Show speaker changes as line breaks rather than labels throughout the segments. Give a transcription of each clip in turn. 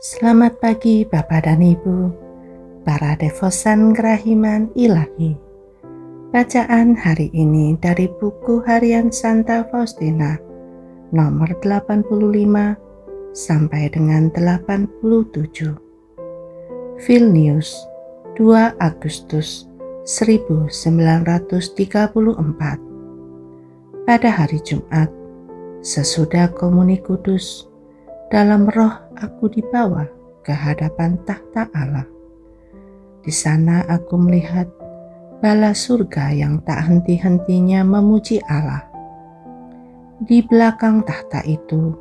Selamat pagi Bapak dan Ibu, para devosan kerahiman ilahi. Bacaan hari ini dari buku harian Santa Faustina nomor 85 sampai dengan 87. Vilnius, 2 Agustus 1934. Pada hari Jumat, sesudah komuni kudus, dalam roh aku dibawa ke hadapan tahta Allah. Di sana aku melihat bala surga yang tak henti-hentinya memuji Allah. Di belakang tahta itu,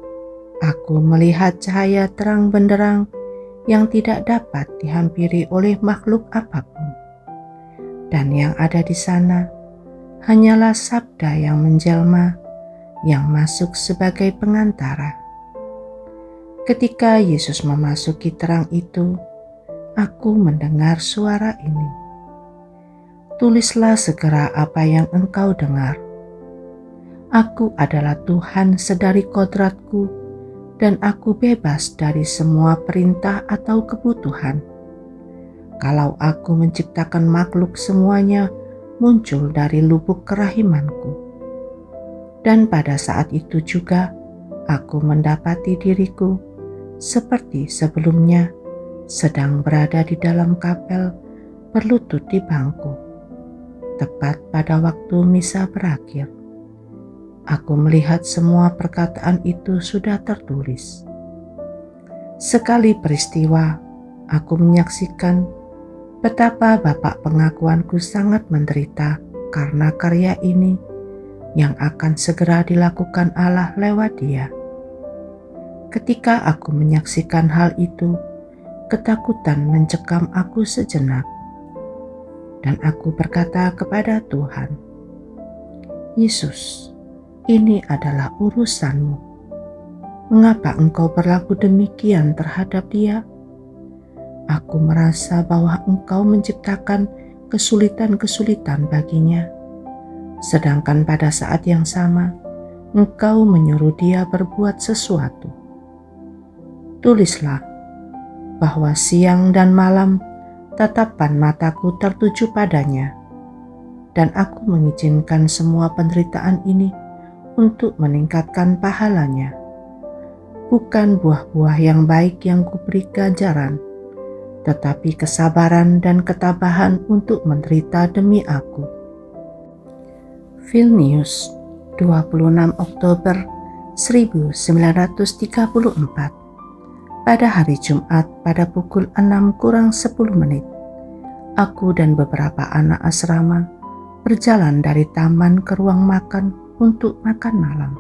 aku melihat cahaya terang benderang yang tidak dapat dihampiri oleh makhluk apapun. Dan yang ada di sana hanyalah sabda yang menjelma, yang masuk sebagai pengantara. Ketika Yesus memasuki terang itu, aku mendengar suara ini. Tulislah segera apa yang engkau dengar. Aku adalah Tuhan sedari kodratku, dan aku bebas dari semua perintah atau kebutuhan. Kalau aku menciptakan makhluk semuanya muncul dari lubuk kerahimanku. Dan pada saat itu juga aku mendapati diriku seperti sebelumnya, sedang berada di dalam kapel berlutut di bangku. Tepat pada waktu misa berakhir, aku melihat semua perkataan itu sudah tertulis. Sekali peristiwa, aku menyaksikan betapa Bapak pengakuanku sangat menderita karena karya ini yang akan segera dilakukan Allah lewat Dia. Ketika aku menyaksikan hal itu, ketakutan mencekam aku sejenak. Dan aku berkata kepada Tuhan, Yesus, ini adalah urusanmu. Mengapa engkau berlaku demikian terhadap dia? Aku merasa bahwa engkau menciptakan kesulitan-kesulitan baginya. Sedangkan pada saat yang sama, engkau menyuruh dia berbuat sesuatu. Tulislah bahwa siang dan malam tatapan mataku tertuju padanya, dan aku mengizinkan semua penderitaan ini untuk meningkatkan pahalanya. Bukan buah-buah yang baik yang kuberi ganjaran, tetapi kesabaran dan ketabahan untuk menderita demi aku. Vilnius, 26 Oktober 1934. Pada hari Jumat pada pukul 6:10, aku dan beberapa anak asrama berjalan dari taman ke ruang makan untuk makan malam.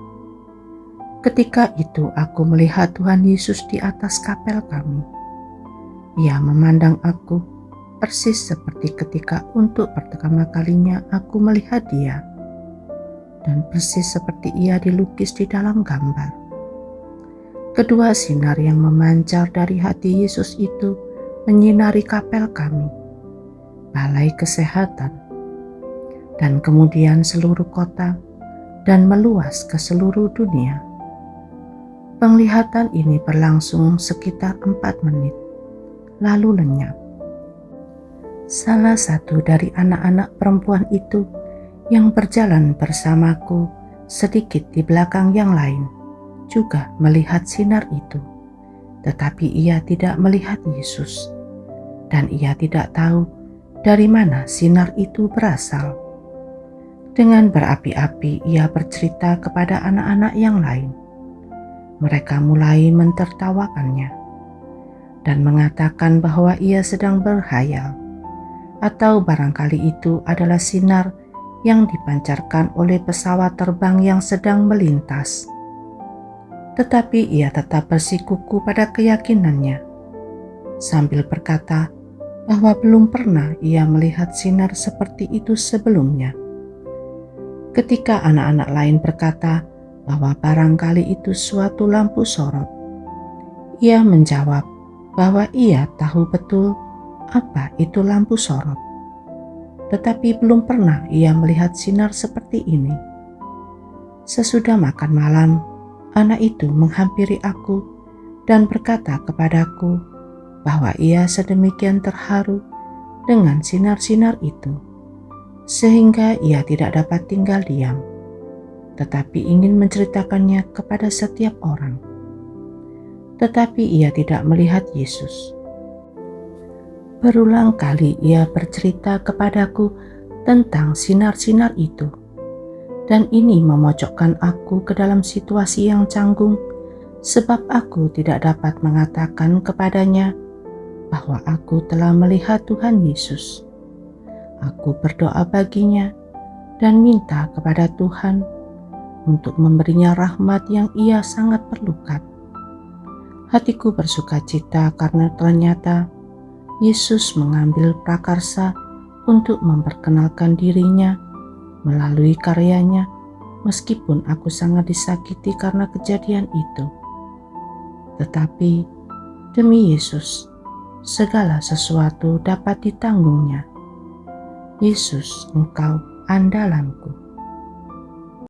Ketika itu aku melihat Tuhan Yesus di atas kapel kami. Ia memandang aku persis seperti ketika untuk pertama kalinya aku melihat Dia, dan persis seperti Ia dilukis di dalam gambar. Kedua sinar yang memancar dari hati Yesus itu menyinari kapel kami, balai kesehatan, dan kemudian seluruh kota, dan meluas ke seluruh dunia. Penglihatan ini berlangsung sekitar 4 menit, lalu lenyap. Salah satu dari anak-anak perempuan itu yang berjalan bersamaku sedikit di belakang yang lain juga melihat sinar itu, tetapi ia tidak melihat Yesus, dan ia tidak tahu dari mana sinar itu berasal. Dengan berapi-api ia bercerita kepada anak-anak yang lain. Mereka mulai mentertawakannya dan mengatakan bahwa ia sedang berhayal, atau barangkali itu adalah sinar yang dipancarkan oleh pesawat terbang yang sedang melintas. Tetapi ia tetap bersikuku pada keyakinannya, sambil berkata bahwa belum pernah ia melihat sinar seperti itu sebelumnya. Ketika anak-anak lain berkata bahwa barangkali itu suatu lampu sorot, ia menjawab bahwa ia tahu betul apa itu lampu sorot, tetapi belum pernah ia melihat sinar seperti ini. Sesudah makan malam, anak itu menghampiri aku dan berkata kepadaku bahwa ia sedemikian terharu dengan sinar-sinar itu, sehingga ia tidak dapat tinggal diam, tetapi ingin menceritakannya kepada setiap orang. Tetapi ia tidak melihat Yesus. Berulang kali ia bercerita kepadaku tentang sinar-sinar itu, dan ini memojokkan aku ke dalam situasi yang canggung, sebab aku tidak dapat mengatakan kepadanya bahwa aku telah melihat Tuhan Yesus. Aku berdoa baginya dan minta kepada Tuhan untuk memberinya rahmat yang ia sangat perlukan. Hatiku bersuka cita karena ternyata Yesus mengambil prakarsa untuk memperkenalkan dirinya melalui karyanya, meskipun aku sangat disakiti karena kejadian itu. Tetapi demi Yesus, segala sesuatu dapat ditanggungnya. Yesus, Engkau andalanku.